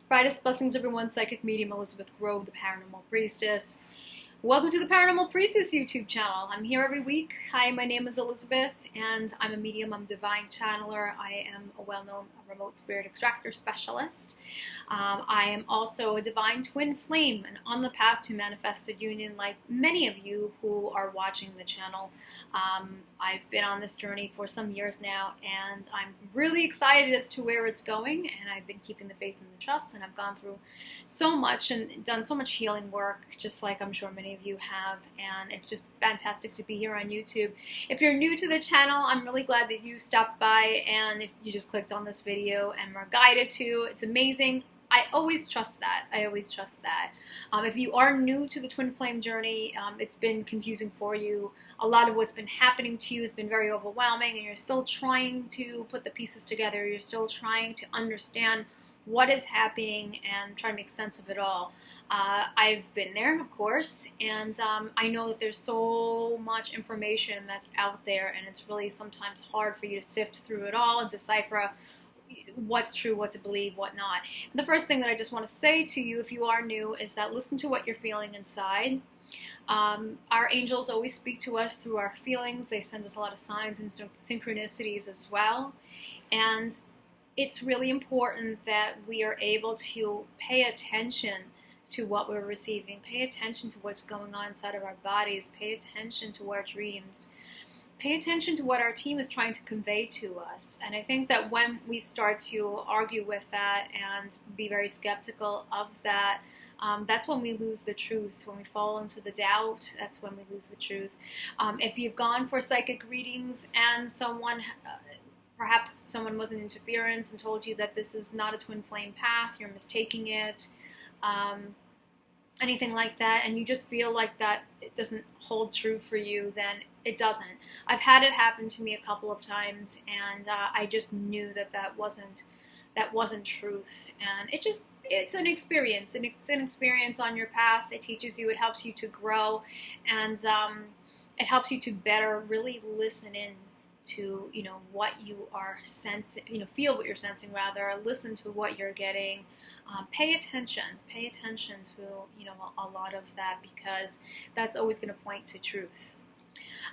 Brightest blessings, everyone. Psychic medium Elizabeth Grove, the Paranormal Priestess. Welcome to the Paranormal Priestess YouTube channel. I'm here every week. Hi, my name is Elizabeth, and I'm a medium. I'm a divine channeler. I am a well-known Remote Spirit Extractor Specialist. I am also a divine twin flame and on the path to manifested union, like many of you who are watching the channel. I've been on this journey for some years now, and I'm really excited as to where it's going, and I've been keeping the faith and the trust, and I've gone through so much and done so much healing work, just like I'm sure many of you have, and it's just fantastic to be here on YouTube. If you're new to the channel, I'm really glad that you stopped by, and if you just clicked on this video and were guided to, it's amazing. I always trust that. I always trust that. If you are new to the twin flame journey, it's been confusing for you. A lot of what's been happening to you has been very overwhelming, and you're still trying to put the pieces together. You're still trying to understand what is happening and try to make sense of it all. I've been there, of course, and I know that there's so much information that's out there, and it's really sometimes hard for you to sift through it all and decipher what's true, what to believe, what not. And the first thing that I just want to say to you, if you are new, is that listen to what you're feeling inside. Our angels always speak to us through our feelings. They send us a lot of signs and synchronicities as well. And it's really important that we are able to pay attention to what we're receiving, pay attention to what's going on inside of our bodies, pay attention to our dreams, pay attention to what our team is trying to convey to us. And I think that when we start to argue with that and be very skeptical of that, that's when we lose the truth. When we fall into the doubt, that's when we lose the truth. If you've gone for psychic readings and perhaps someone was an interference and told you that this is not a twin flame path, you're mistaking it, anything like that, and you just feel like that it doesn't hold true for you, then it doesn't. I've had it happen to me a couple of times, and I just knew that that wasn't truth. And it's an experience, and it's an experience on your path. It teaches you, it helps you to grow, and it helps you to better really listen in to, what you are sensing, feel what you're sensing rather, listen to what you're getting, pay attention to, a lot of that, because that's always going to point to truth.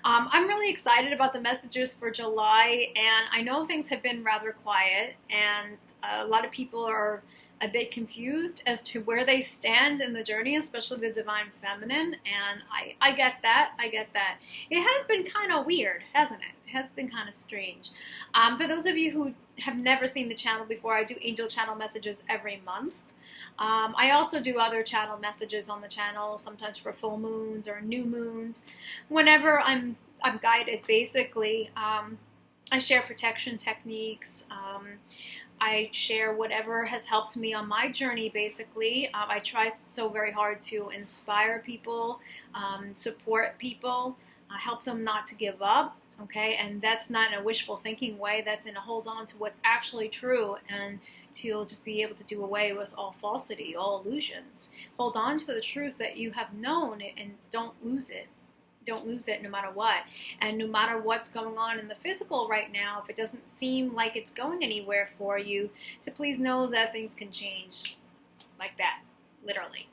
I'm really excited about the messages for July, and I know things have been rather quiet, and a lot of people are a bit confused as to where they stand in the journey, especially the divine feminine, and I get that. It has been kind of weird, hasn't it? It has been kind of strange. For those of you who have never seen the channel before, I do angel channel messages every month. I also do other channel messages on the channel, sometimes for full moons or new moons. Whenever I'm guided, basically, I share protection techniques. I share whatever has helped me on my journey, basically. I try so very hard to inspire people, support people, help them not to give up, okay? And that's not in a wishful thinking way. That's in a hold on to what's actually true, and to just be able to do away with all falsity, all illusions. Hold on to the truth that you have known, and don't lose it. Don't lose it no matter what. And no matter what's going on in the physical right now, if it doesn't seem like it's going anywhere for you, to please know that things can change like that, literally.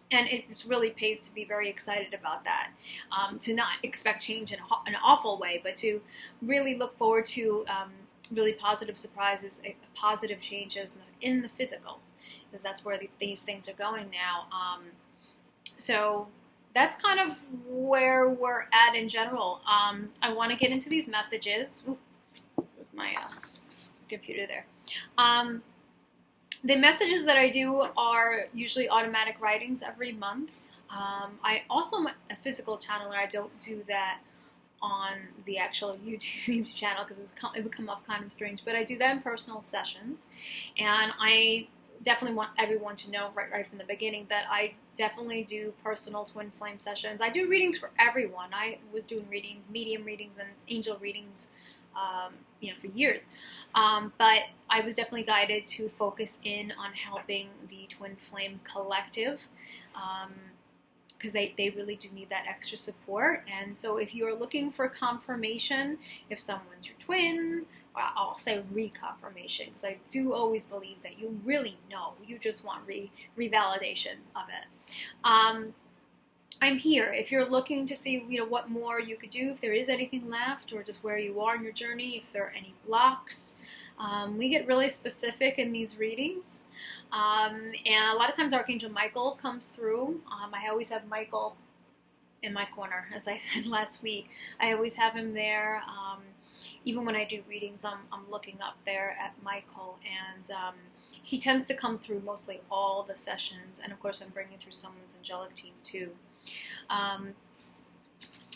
And it really pays to be very excited about that. To not expect change in an awful way, but to really look forward to really positive surprises, positive changes in the physical, because that's where these things are going now. So that's kind of where we're at in general. I want to get into these messages. Ooh, with my computer there. The messages that I do are usually automatic writings every month. I also am a physical channeler. I don't do that on the actual YouTube channel because it would come off kind of strange. But I do that in personal sessions, and I definitely want everyone to know right from the beginning that I definitely do personal twin flame sessions. I do readings for everyone. I was doing readings, medium readings, and angel readings, for years. But I was definitely guided to focus in on helping the twin flame collective, because they really do need that extra support. And so if you're looking for confirmation, if someone's your twin, I'll say reconfirmation, because I do always believe that you really know. You just want revalidation of it. I'm here if you're looking to see, what more you could do, if there is anything left, or just where you are in your journey, if there are any blocks. We get really specific in these readings. And a lot of times Archangel Michael comes through. I always have Michael in my corner, as I said last week. I always have him there. Even when I do readings, I'm looking up there at Michael, and he tends to come through mostly all the sessions. And of course, I'm bringing through someone's angelic team too.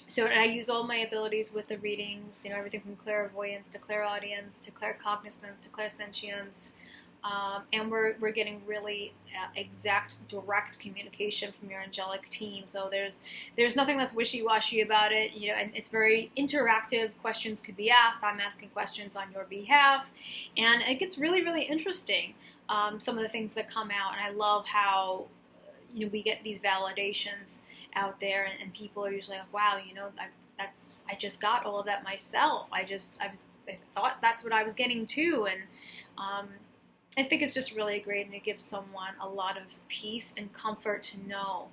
So I use all my abilities with the readings, everything from clairvoyance to clairaudience to claircognizance to clairsentience. And we're getting really exact, direct communication from your angelic team. So there's nothing that's wishy-washy about it, and it's very interactive. Questions could be asked. I'm asking questions on your behalf, and it gets really, really interesting. Some of the things that come out, and I love how we get these validations out there, and people are usually like, wow, I just got all of that myself. I thought that's what I was getting too, and I think it's just really great, and it gives someone a lot of peace and comfort to know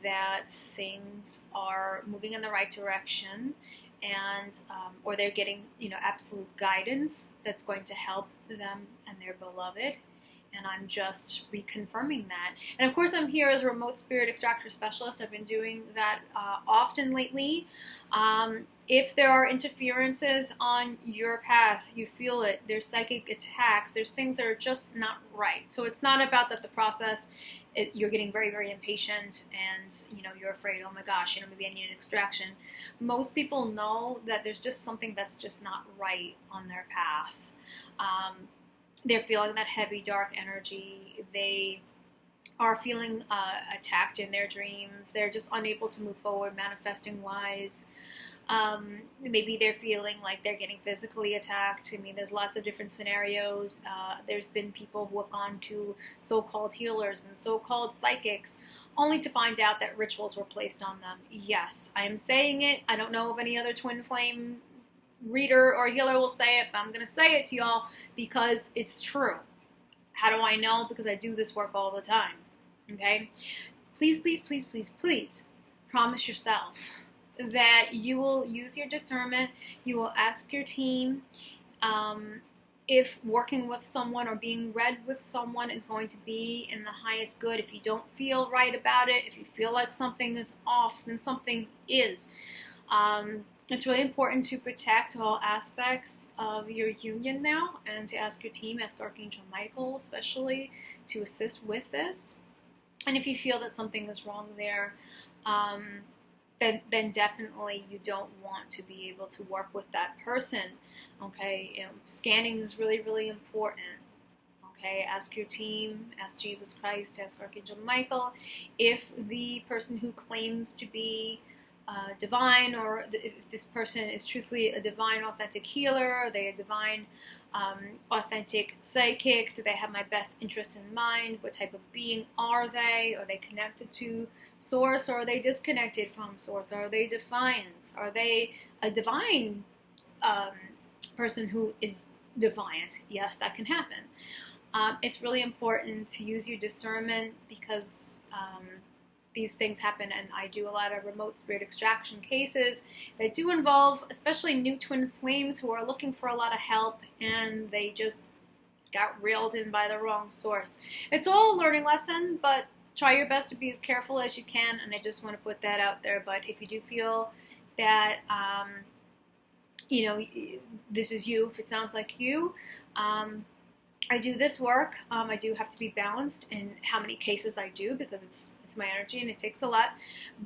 that things are moving in the right direction, and or they're getting absolute guidance that's going to help them and their beloved. And I'm just reconfirming that. And of course, I'm here as a Remote Spirit Extractor Specialist. I've been doing that often lately. If there are interferences on your path, you feel it, there's psychic attacks, there's things that are just not right. So it's not about that the process, you're getting very, very impatient, and you're afraid, oh my gosh, maybe I need an extraction. Most people know that there's just something that's just not right on their path. They're feeling that heavy, dark energy. They are feeling attacked in their dreams. They're just unable to move forward, manifesting wise. Maybe they're feeling like they're getting physically attacked. I mean, there's lots of different scenarios. There's been people who have gone to so-called healers and so-called psychics only to find out that rituals were placed on them. Yes, I am saying it. I don't know of any other twin flame reader or healer will say it, but I'm going to say it to y'all because it's true. How do I know? Because I do this work all the time. Okay? Please, please, please, please, please promise yourself that you will use your discernment. You will ask your team if working with someone or being read with someone is going to be in the highest good. If you don't feel right about it, if you feel like something is off, then something is. It's really important to protect all aspects of your union now, and to ask your team, ask Archangel Michael especially, to assist with this. And if you feel that something is wrong there, then definitely you don't want to be able to work with that person. Okay, scanning is really, really important. Okay, ask your team, ask Jesus Christ, ask Archangel Michael if the person who claims to be divine, or if this person is truthfully a divine, authentic healer. Are they a divine, authentic psychic? Do they have my best interest in mind? What type of being are they? Are they connected to Source, or are they disconnected from Source? Are they defiant? Are they a divine person who is defiant? Yes, that can happen. It's really important to use your discernment, because these things happen, and I do a lot of remote spirit extraction cases that do involve especially new twin flames who are looking for a lot of help, and they just got reeled in by the wrong source. It's all a learning lesson, but try your best to be as careful as you can, and I just want to put that out there. But if you do feel that this is you, if it sounds like you, I do this work. I do have to be balanced in how many cases I do, because it's my energy and it takes a lot.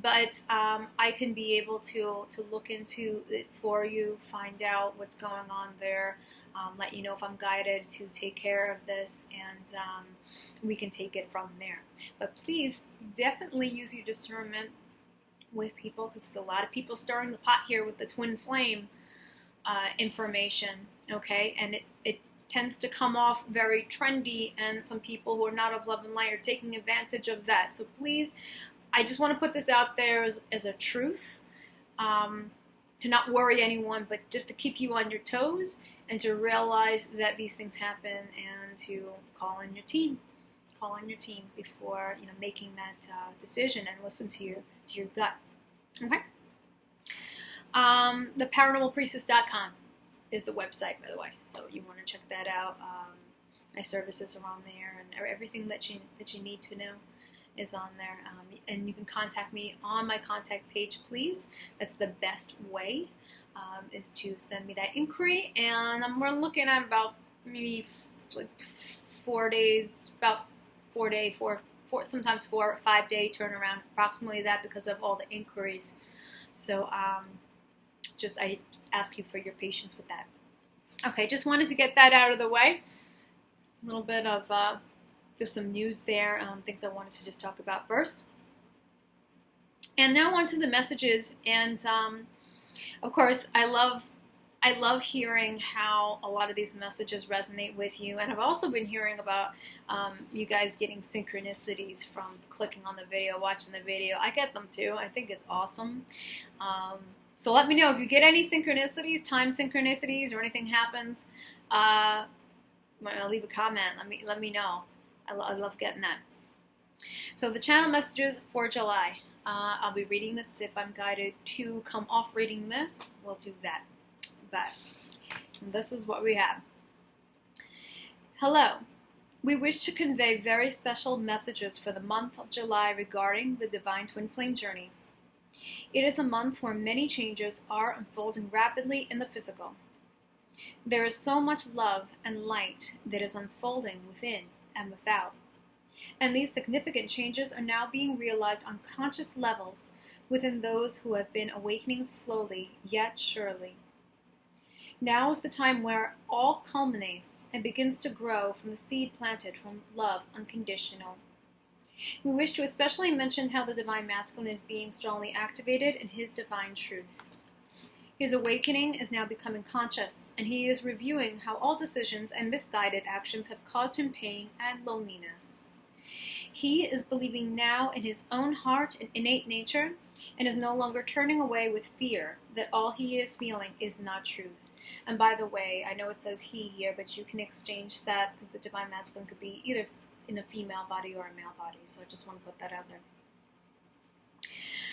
But I can be able to look into it for you, find out what's going on there, let you know if I'm guided to take care of this, and we can take it from there. But please definitely use your discernment with people, because there's a lot of people stirring the pot here with the twin flame information. Okay, and it tends to come off very trendy, and some people who are not of love and light are taking advantage of that. So please, I just want to put this out there as a truth, to not worry anyone, but just to keep you on your toes. and to realize that these things happen, and to call in your team. Call in your team before making that decision, and listen to your gut. Okay. The paranormalpriestess.com is the website, by the way, so you want to check that out. My services are on there, and everything that you need to know is on there. And you can contact me on my contact page, please. That's the best way, is to send me that inquiry. And we're looking at about maybe like 4 days, sometimes 4 or 5 day turnaround, approximately that, because of all the inquiries. So I ask you for your patience with that. Okay, just wanted to get that out of the way. A little bit of just some news there, things I wanted to just talk about first. And now on to the messages. And of course, I love hearing how a lot of these messages resonate with you. And I've also been hearing about you guys getting synchronicities from clicking on the video, watching the video. I get them too. I think it's awesome. So let me know if you get any synchronicities, time synchronicities, or anything happens. Leave a comment. Let me know. I love getting that. So the channel messages for July. I'll be reading this. If I'm guided to come off reading this, we'll do that. But this is what we have. Hello. We wish to convey very special messages for the month of July regarding the Divine Twin Flame journey. It is a month where many changes are unfolding rapidly in the physical. There is so much love and light that is unfolding within and without. And these significant changes are now being realized on conscious levels within those who have been awakening slowly yet surely. Now is the time where all culminates and begins to grow from the seed planted from love unconditional. We wish to especially mention how the Divine Masculine is being strongly activated in his divine truth. His awakening is now becoming conscious, and he is reviewing how all decisions and misguided actions have caused him pain and loneliness. He is believing now in his own heart and innate nature, and is no longer turning away with fear that all he is feeling is not truth. And by the way, I know it says he here, but you can exchange that, because the Divine Masculine could be either in a female body or a male body, so I just want to put that out there.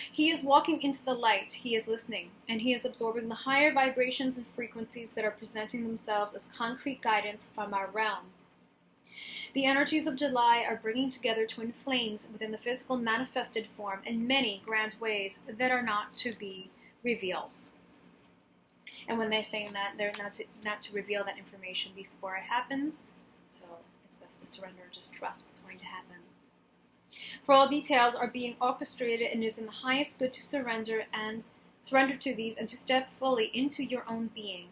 He is walking into the light, he is listening, and he is absorbing the higher vibrations and frequencies that are presenting themselves as concrete guidance from our realm. The energies of July are bringing together twin flames within the physical manifested form in many grand ways that are not to be revealed. And when they're saying that, they're not to reveal that information before it happens, so it's best to surrender and just trust what's going to happen. For all details are being orchestrated, and it is in the highest good to surrender to these, and to step fully into your own being,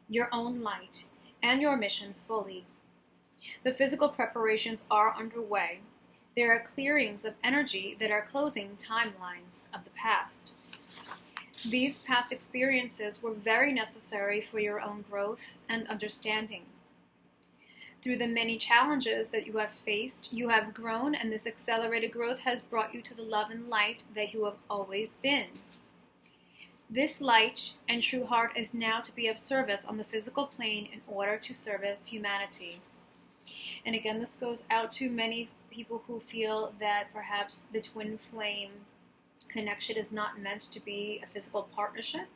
your own light, and your mission fully. The physical preparations are underway. There are clearings of energy that are closing timelines of the past. These past experiences were very necessary for your own growth and understanding. Through the many challenges that you have faced, you have grown, and this accelerated growth has brought you to the love and light that you have always been. This light and true heart is now to be of service on the physical plane in order to service humanity. And again, this goes out to many people who feel that perhaps the twin flame connection is not meant to be a physical partnership.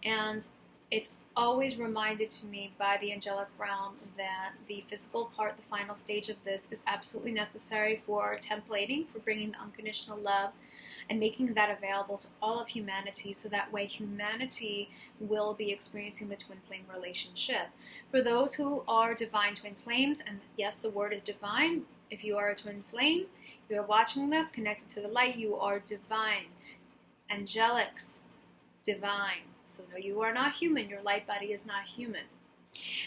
And it's always reminded to me by the angelic realm that the physical part, the final stage of this, is absolutely necessary for templating, for bringing the unconditional love and making that available to all of humanity, so that way humanity will be experiencing the twin flame relationship. For those who are divine twin flames, and yes, the word is divine, if you are a twin flame, you are watching this, connected to the light, you are divine. Angelics, divine. So no, you are not human. Your light body is not human.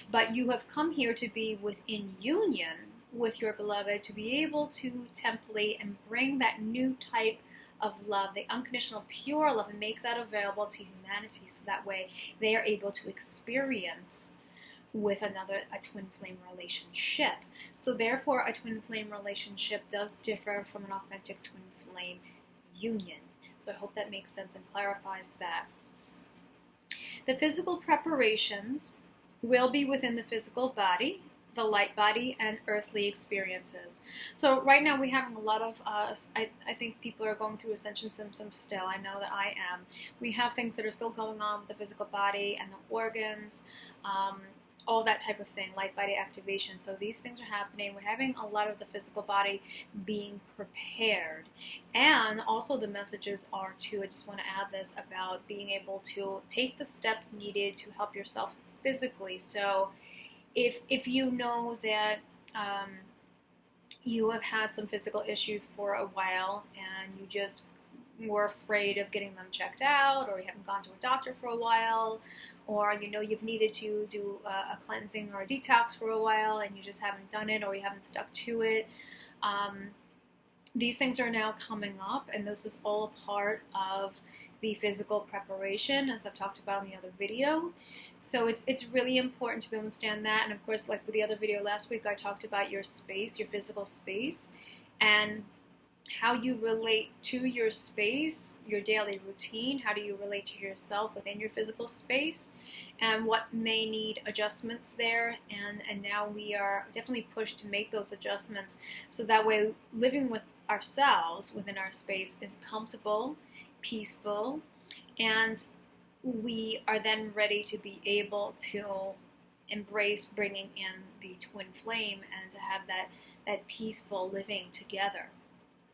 But you have come here to be within union with your beloved, to be able to template and bring that new type of love, the unconditional pure love, and make that available to humanity, so that way they are able to experience with a twin flame relationship. So therefore, a twin flame relationship does differ from an authentic twin flame union. So I hope that makes sense and clarifies that. The physical preparations will be within the physical body, the light body, and earthly experiences. So right now we're having a lot of, I think people are going through ascension symptoms still. I know that I am. We have things that are still going on with the physical body and the organs, all that type of thing, light body activation. So these things are happening. We're having a lot of the physical body being prepared. And also the messages are too, I just want to add this about being able to take the steps needed to help yourself physically. So if you know that you have had some physical issues for a while and you just were afraid of getting them checked out, or you haven't gone to a doctor for a while, or you know you've needed to do a cleansing or a detox for a while and you just haven't done it, or you haven't stuck to it, these things are now coming up, and this is all a part of the physical preparation, as I've talked about in the other video. So it's really important to understand that. And of course, like with the other video last week, I talked about your space, your physical space, and how you relate to your space, your daily routine. How do you relate to yourself within your physical space, and what may need adjustments there. And now we are definitely pushed to make those adjustments, so that way living with ourselves within our space is comfortable, peaceful, and we are then ready to be able to embrace bringing in the twin flame and to have that peaceful living together.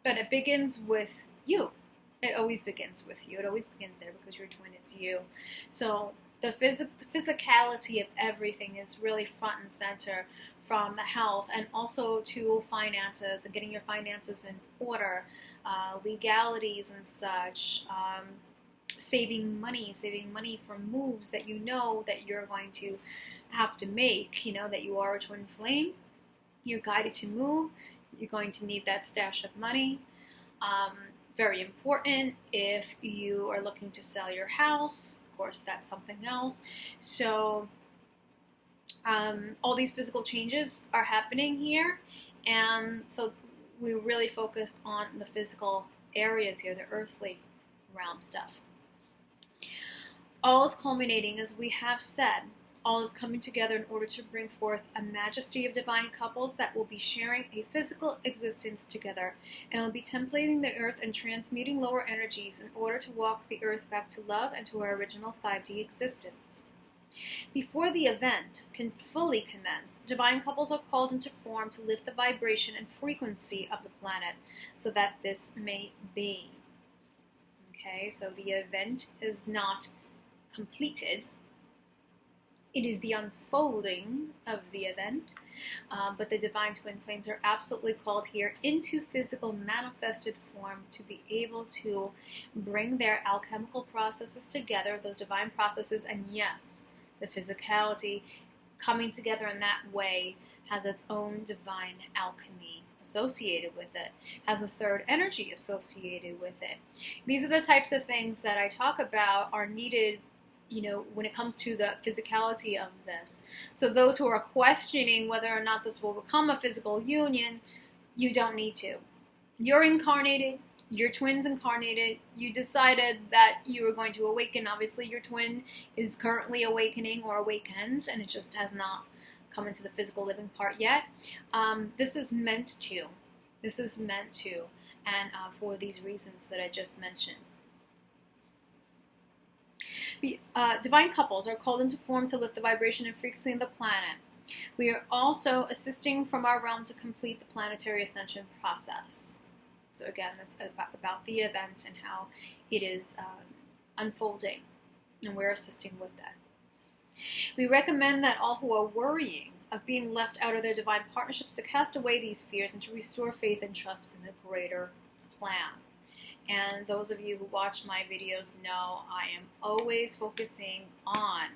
But it begins with you. It always begins with you. It always begins there, because your twin is you. So the physicality of everything is really front and center, from the health and also to finances and getting your finances in order, legalities and such, saving money for moves that you know that you're going to have to make. You know that you are a twin flame, you're guided to move, you're going to need that stash of money. Very important if you are looking to sell your house. Of course, that's something else. So all these physical changes are happening here, and so we really focused on the physical areas here, the earthly realm stuff. All is culminating, as we have said. All is coming together in order to bring forth a majesty of divine couples that will be sharing a physical existence together, and will be templating the earth and transmuting lower energies in order to walk the earth back to love and to our original 5D existence. Before the event can fully commence, divine couples are called into form to lift the vibration and frequency of the planet so that this may be. Okay, so the event is not completed. It is the unfolding of the event, but the divine twin flames are absolutely called here into physical manifested form to be able to bring their alchemical processes together, those divine processes, and yes, the physicality coming together in that way has its own divine alchemy associated with it, has a third energy associated with it. These are the types of things that I talk about are needed, you know, when it comes to the physicality of this. So those who are questioning whether or not this will become a physical union, you don't need to. You're incarnated, your twin's incarnated, you decided that you were going to awaken. Obviously your twin is currently awakening or awakens, and it just has not come into the physical living part yet. This is meant to. This is meant to, and for these reasons that I just mentioned. Divine couples are called into form to lift the vibration and frequency of the planet. We are also assisting from our realm to complete the planetary ascension process. So again, that's about the event and how it is unfolding, and we're assisting with that. We recommend that all who are worrying of being left out of their divine partnerships to cast away these fears and to restore faith and trust in the greater plan. And those of you who watch my videos know I am always focusing on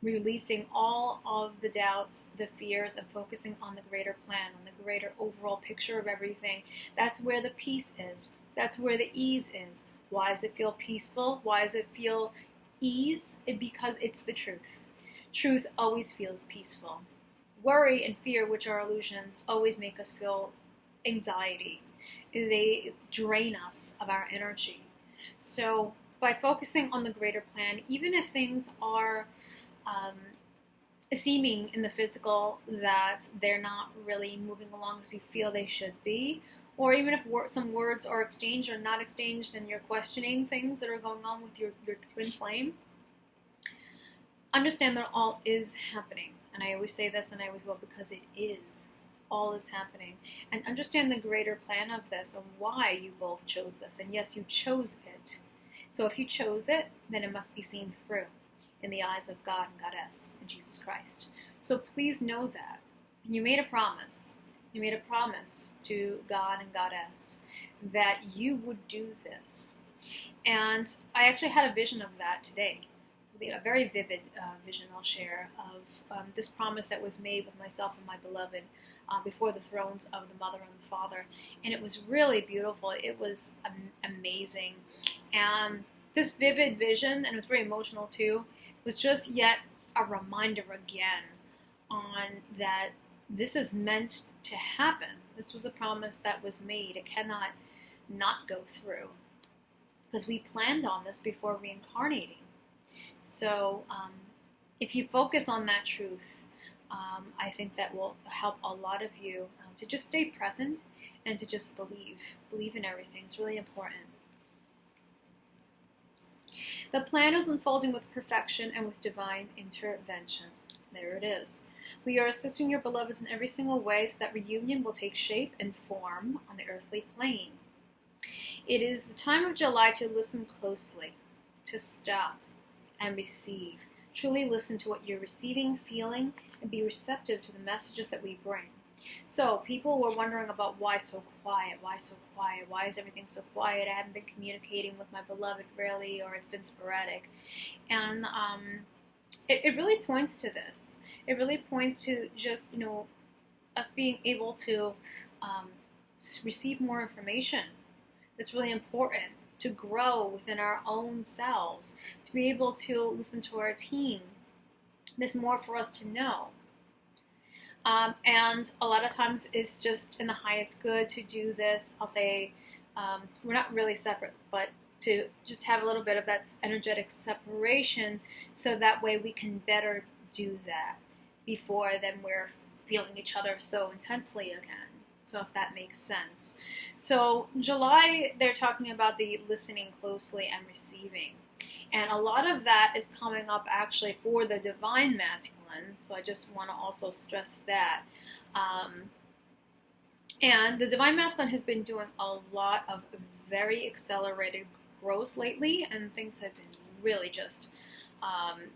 releasing all of the doubts, the fears, and focusing on the greater plan, on the greater overall picture of everything. That's where the peace is. That's where the ease is. Why does it feel peaceful? Why does it feel ease? Because it's the truth. Truth always feels peaceful. Worry and fear, which are illusions, always make us feel anxiety. They drain us of our energy. So by focusing on the greater plan, even if things are seeming in the physical that they're not really moving along as you feel they should be, or even if some words are exchanged or not exchanged and you're questioning things that are going on with your twin flame, understand that all is happening. And I always say this, and I always will, because it is. All is happening. And understand the greater plan of this and why you both chose this. And yes, you chose it. So if you chose it, then it must be seen through in the eyes of God and Goddess and Jesus Christ. So please know that. You made a promise. You made a promise to God and Goddess that you would do this. And I actually had a vision of that today. A very vivid vision I'll share of this promise that was made with myself and my beloved before the thrones of the Mother and the Father. And it was really beautiful. It was amazing. And this vivid vision, and it was very emotional too, was just yet a reminder again on that this is meant to happen. This was a promise that was made. It cannot not go through because we planned on this before reincarnating. So if you focus on that truth, I think that will help a lot of you to just stay present and to just believe in everything. It's really important. The plan is unfolding with perfection and with divine intervention. There it is. We are assisting your beloveds in every single way so that reunion will take shape and form on the earthly plane. It is the time of July to listen closely, to stop and receive. Truly listen to what you're receiving, feeling, and be receptive to the messages that we bring. So people were wondering about why so quiet, why so quiet, why is everything so quiet? I haven't been communicating with my beloved really, or it's been sporadic. And it really points to this. It really points to just, us being able to receive more information. That's really important to grow within our own selves, to be able to listen to our team. There's more for us to know. And a lot of times it's just in the highest good to do this. I'll say we're not really separate, but to just have a little bit of that energetic separation so that way we can better do that before then we're feeling each other so intensely again. So if that makes sense. So July, they're talking about the listening closely and receiving. And a lot of that is coming up actually for the divine masculine. So I just want to also stress that. And the divine masculine has been doing a lot of very accelerated growth lately. And things have been really just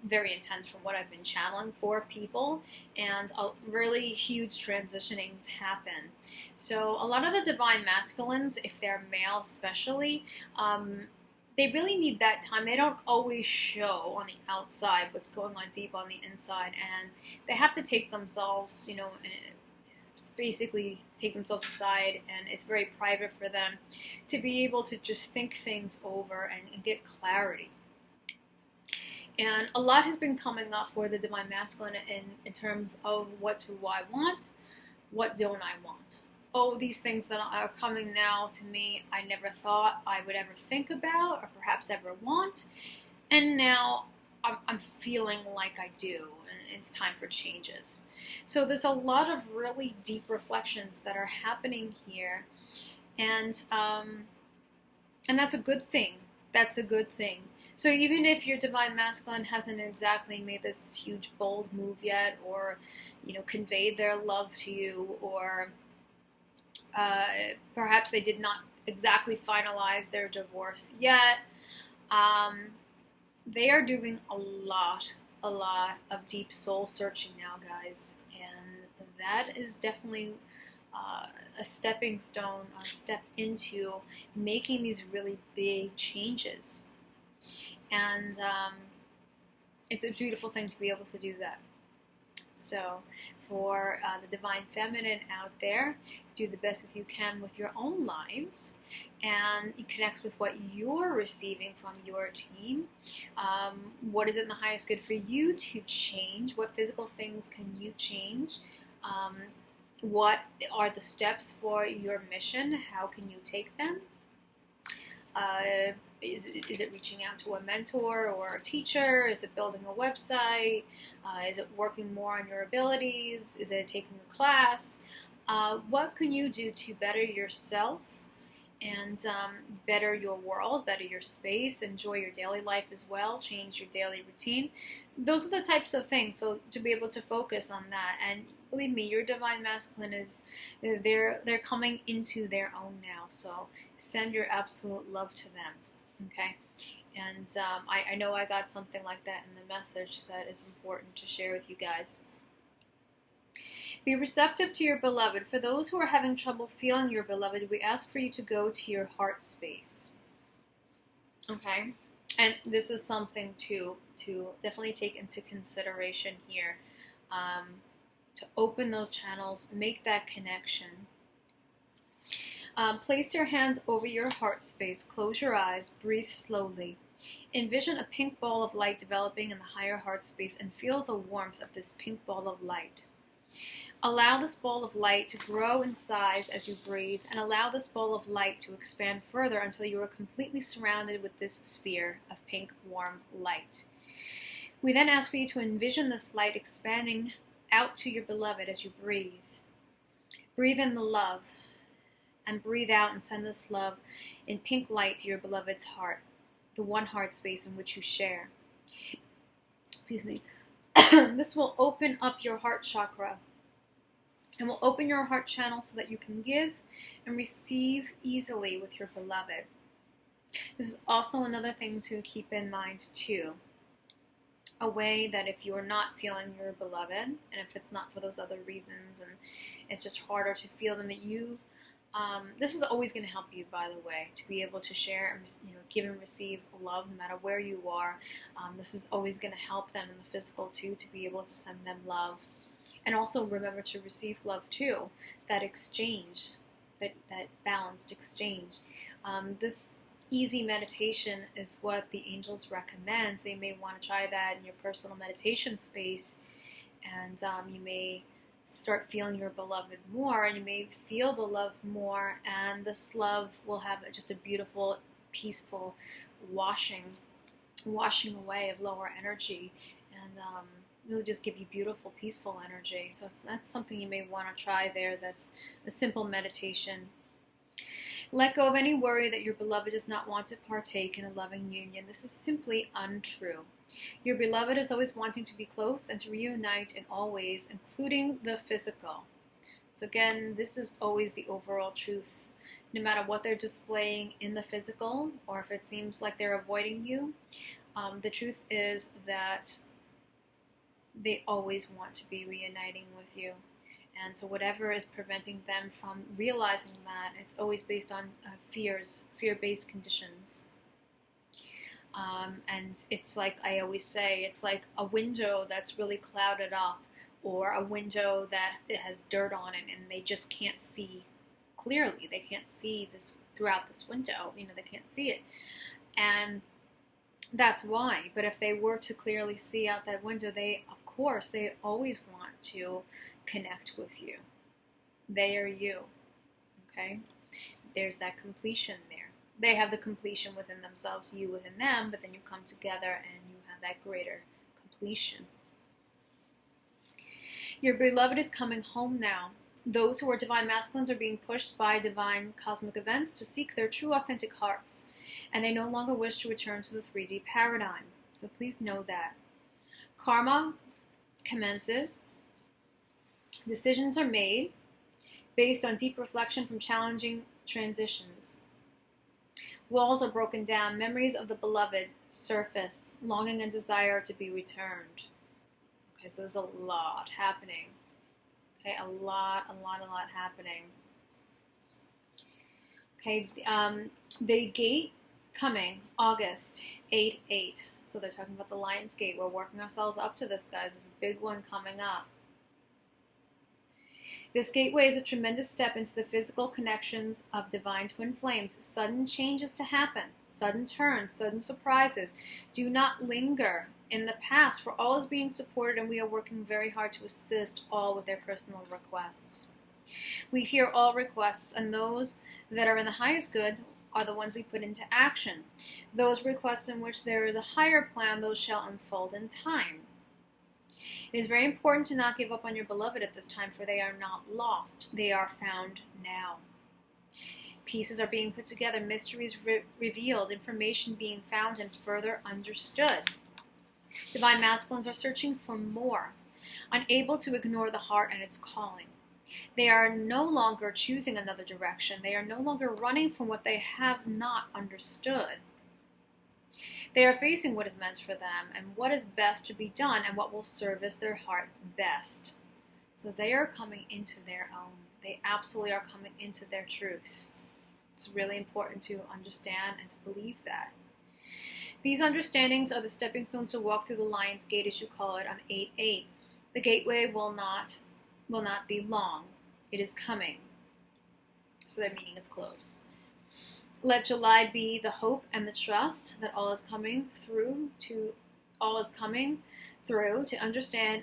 very intense from what I've been channeling for people, and really huge transitionings happen. So a lot of the divine masculines, if they're male especially, they really need that time. They don't always show on the outside what's going on deep on the inside, and they have to take themselves, basically take themselves aside, and it's very private for them to be able to just think things over and get clarity. And a lot has been coming up for the divine masculine in terms of what do I want, what don't I want. Oh, these things that are coming now to me, I never thought I would ever think about or perhaps ever want. And now I'm feeling like I do, and it's time for changes. So there's a lot of really deep reflections that are happening here. And that's a good thing. That's a good thing. So even if your divine masculine hasn't exactly made this huge bold move yet, or conveyed their love to you, or perhaps they did not exactly finalize their divorce yet, they are doing a lot of deep soul searching now, guys, and that is definitely a stepping stone, a step into making these really big changes. And it's a beautiful thing to be able to do that. So for the divine feminine out there, do the best that you can with your own lives, and you connect with what you're receiving from your team. What is in the highest good for you to change? What physical things can you change? What are the steps for your mission? How can you take them? Is it reaching out to a mentor or a teacher? Is it building a website? Is it working more on your abilities? Is it taking a class? What can you do to better yourself and better your world, better your space, enjoy your daily life as well, change your daily routine? Those are the types of things. So to be able to focus on that, and believe me, your divine masculine is they're coming into their own now. So send your absolute love to them. Okay. And I know I got something like that in the message that is important to share with you guys. Be receptive to your beloved. For those who are having trouble feeling your beloved, we ask for you to go to your heart space. Okay? And this is something to definitely take into consideration here. To open those channels, make that connection. Place your hands over your heart space, close your eyes, breathe slowly. Envision a pink ball of light developing in the higher heart space and feel the warmth of this pink ball of light. Allow this ball of light to grow in size as you breathe, and allow this ball of light to expand further until you are completely surrounded with this sphere of pink, warm light. We then ask for you to envision this light expanding out to your beloved as you breathe. Breathe in the love, and breathe out and send this love in pink light to your beloved's heart, the one heart space in which you share. Excuse me. This will open up your heart chakra and will open your heart channel so that you can give and receive easily with your beloved. This is also another thing to keep in mind too. A way that if you're not feeling your beloved, and if it's not for those other reasons and it's just harder to feel them, that you this is always going to help you, by the way, to be able to share and give and receive love no matter where you are. This is always going to help them in the physical too, to be able to send them love. And also remember to receive love too, that exchange, that balanced exchange. This easy meditation is what the angels recommend, so you may want to try that in your personal meditation space, and you may start feeling your beloved more, and you may feel the love more, and this love will have just a beautiful, peaceful washing away of lower energy, and really just give you beautiful, peaceful energy. So that's something you may want to try there. That's a simple meditation. Let go of any worry that your beloved does not want to partake in a loving union. This is simply untrue. Your beloved is always wanting to be close and to reunite in all ways, including the physical. So again, this is always the overall truth. No matter what they're displaying in the physical, or if it seems like they're avoiding you, the truth is that they always want to be reuniting with you. And so whatever is preventing them from realizing that, it's always based on fear-based conditions. And it's like I always say, it's like a window that's really clouded up, or a window that it has dirt on it and they just can't see clearly. They can't see this throughout this window. They can't see it. And that's why. But if they were to clearly see out that window, they always want to connect with you. They are you. Okay? There's that completion there. They have the completion within themselves, you within them, but then you come together and you have that greater completion. Your beloved is coming home now. Those who are divine masculines are being pushed by divine cosmic events to seek their true authentic hearts, and they no longer wish to return to the 3D paradigm. So please know that. Karma commences. Decisions are made based on deep reflection from challenging transitions. Walls are broken down. Memories of the beloved surface. Longing and desire to be returned. Okay, so there's a lot happening. Okay, a lot happening. Okay, the gate coming August 8/8. So they're talking about the Lion's Gate. We're working ourselves up to this, guys. There's a big one coming up. This gateway is a tremendous step into the physical connections of divine twin flames. Sudden changes to happen, sudden turns, sudden surprises. Do not linger in the past, for all is being supported, and we are working very hard to assist all with their personal requests. We hear all requests, and those that are in the highest good are the ones we put into action. Those requests in which there is a higher plan, those shall unfold in time. It is very important to not give up on your beloved at this time, for they are not lost. They are found now. Pieces are being put together, mysteries revealed, information being found and further understood. Divine masculines are searching for more, unable to ignore the heart and its calling. They are no longer choosing another direction. They are no longer running from what they have not understood. They are facing what is meant for them and what is best to be done and what will service their heart best. So they are coming into their own. They absolutely are coming into their truth. It's really important to understand and to believe that. These understandings are the stepping stones to walk through the Lion's Gate, as you call it, on 8/8. The gateway will not be long. It is coming. So that meaning it's close. Let July be the hope and the trust that all is coming through to understand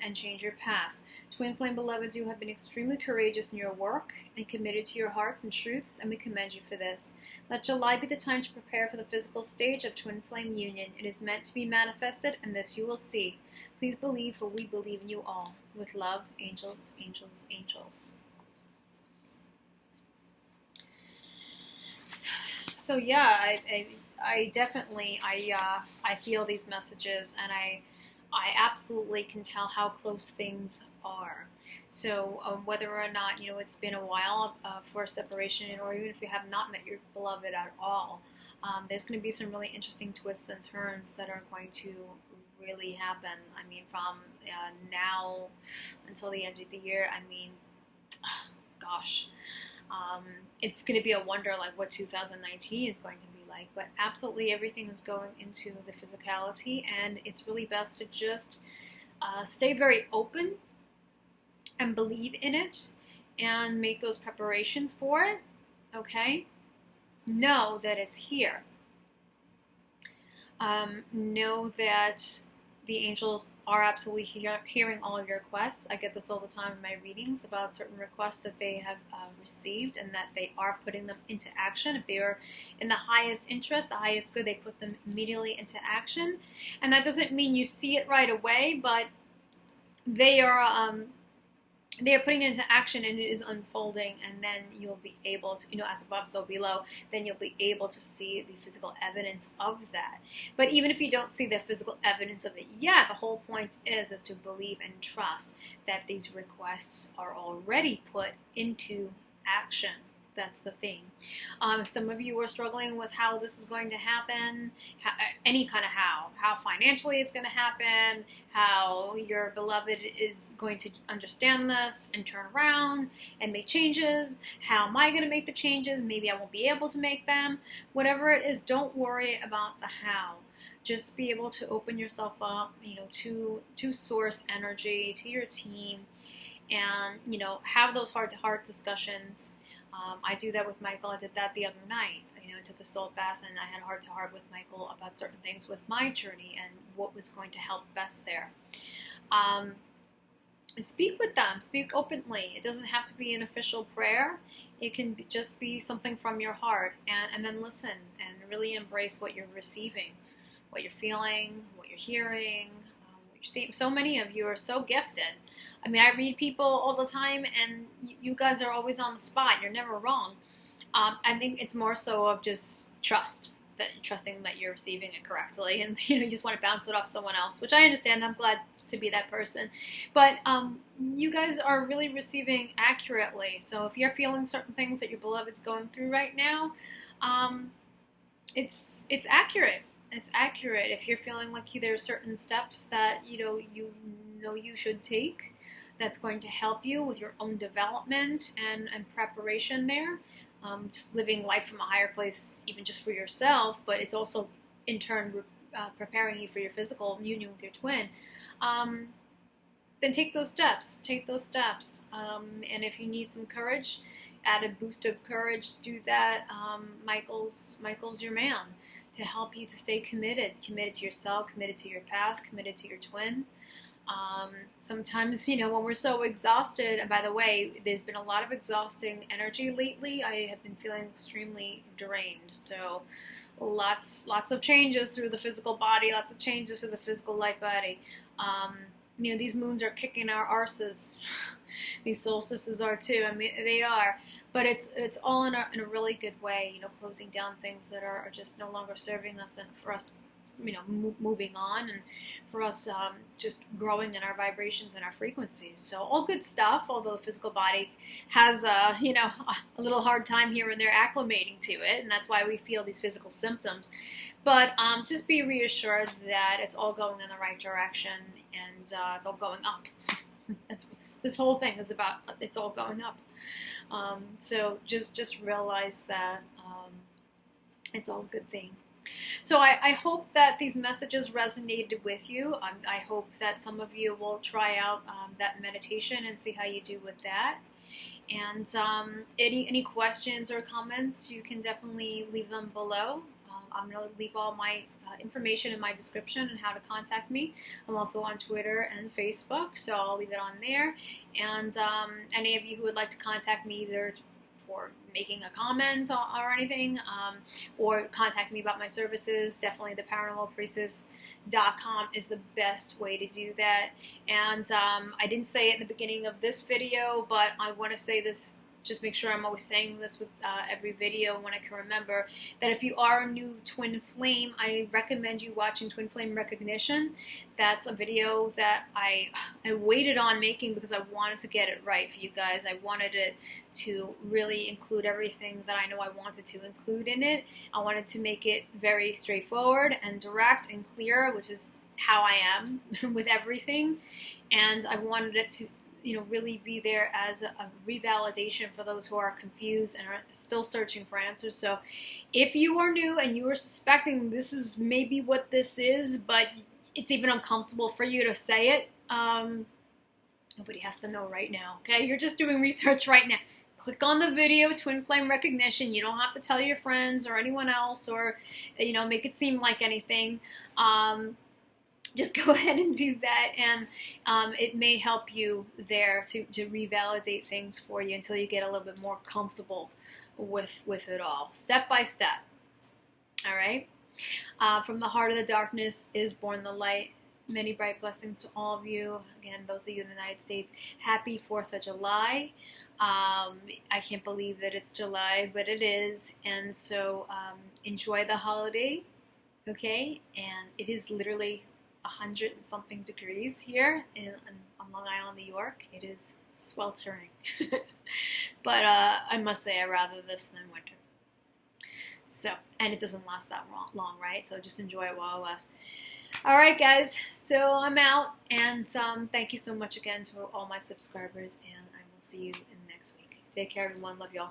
and change your path. Twin flame beloveds, you have been extremely courageous in your work and committed to your hearts and truths, and we commend you for this. Let July be the time to prepare for the physical stage of twin flame union. It is meant to be manifested, and this you will see. Please believe, for we believe in you all. With love, angels, angels, angels. So yeah, I definitely feel these messages, and I absolutely can tell how close things are. So whether or not, it's been a while for a separation, or even if you have not met your beloved at all, there's going to be some really interesting twists and turns that are going to really happen. I mean, from now until the end of the year, gosh. It's going to be a wonder, like what 2019 is going to be like, but absolutely everything is going into the physicality, and it's really best to just stay very open and believe in it and make those preparations for it, okay? Know that it's here. Know that the angels are absolutely hearing all of your requests. I get this all the time in my readings about certain requests that they have received, and that they are putting them into action. If they are in the highest interest, the highest good, they put them immediately into action. And that doesn't mean you see it right away, but they are putting it into action, and it is unfolding, and then you'll be able to, as above, so below, then you'll be able to see the physical evidence of that. But even if you don't see the physical evidence of it yet, the whole point is to believe and trust that these requests are already put into action. That's the thing. If some of you are struggling with how this is going to happen, any kind of how financially it's going to happen, how your beloved is going to understand this and turn around and make changes, how am I going to make the changes, maybe I won't be able to make them, whatever it is, don't worry about the how. Just be able to open yourself up, to source energy, to your team, and, have those heart-to-heart discussions. I do that with Michael. I did that the other night. I took a salt bath, and I had a heart-to-heart with Michael about certain things with my journey and what was going to help best there. Speak with them. Speak openly. It doesn't have to be an official prayer. It can just be something from your heart, and then listen and really embrace what you're receiving, what you're feeling, what you're hearing, what you're seeing. So many of you are so gifted. I read people all the time, and you guys are always on the spot. You're never wrong. I think it's more so of just trusting that you're receiving it correctly, and you just want to bounce it off someone else, which I understand. I'm glad to be that person. But you guys are really receiving accurately. So if you're feeling certain things that your beloved's going through right now, it's accurate. It's accurate. If you're feeling like there are certain steps that you should take, that's going to help you with your own development and preparation there. Just living life from a higher place, even just for yourself, but it's also in turn preparing you for your physical union with your twin. Then take those steps. Take those steps. And if you need some courage, add a boost of courage. Do that. Michael's your man to help you to stay committed to yourself, committed to your path, committed to your twin. Sometimes, you know, when we're so exhausted, and by the way, there's been a lot of exhausting energy lately. I have been feeling extremely drained. So lots of changes through the physical body, lots of changes through the physical life body. You know, these moons are kicking our arses. These solstices are too. I mean, they are, but it's all in a really good way. You know, closing down things that are just no longer serving us, and for us, you know, moving on, and for us just growing in our vibrations and our frequencies. So all good stuff. Although the physical body has you know, a little hard time here and there acclimating to it, and that's why we feel these physical symptoms. But just be reassured that it's all going in the right direction, and it's all going up. That's this whole thing is about. It's all going up. So just realize that it's all a good thing. So I hope that these messages resonated with you. I hope that some of you will try out that meditation and see how you do with that. And any questions or comments, you can definitely leave them below. I'm going to leave all my information in my description and how to contact me. I'm also on Twitter and Facebook, so I'll leave it on there. And any of you who would like to contact me either for making a comment or anything, or contact me about my services, definitely the paranormalpriestess.com is the best way to do that. And I didn't say it in the beginning of this video, but I want to say this, just make sure I'm always saying this with every video when I can remember, that if you are a new twin flame, I recommend you watching Twin Flame Recognition. That's a video that I waited on making because I wanted to get it right for you guys. I wanted it to really include everything that I know I wanted to include in it. I wanted to make it very straightforward and direct and clear, which is how I am with everything. And I wanted it to, you know, really be there as a revalidation for those who are confused and are still searching for answers. So if you are new and you are suspecting this is maybe what this is, but it's even uncomfortable for you to say it, nobody has to know right now, okay? You're just doing research right now. Click on the video, Twin Flame Recognition. You don't have to tell your friends or anyone else, or, you know, make it seem like anything. Just go ahead and do that, and it may help you there to revalidate things for you until you get a little bit more comfortable with it all, step by step. All right? From the heart of the darkness is born the light. Many bright blessings to all of you. Again, those of you in the United States, happy 4th of July. I can't believe that it's July, but it is. And so enjoy the holiday, okay? And it is literally 100 and something degrees here on Long Island, New York. It is sweltering. But I must say I rather this than winter. So, and it doesn't last that long, right? So just enjoy it while it lasts. All right, guys. So I'm out, and thank you so much again to all my subscribers, and I will see you in next week. Take care, everyone. Love y'all.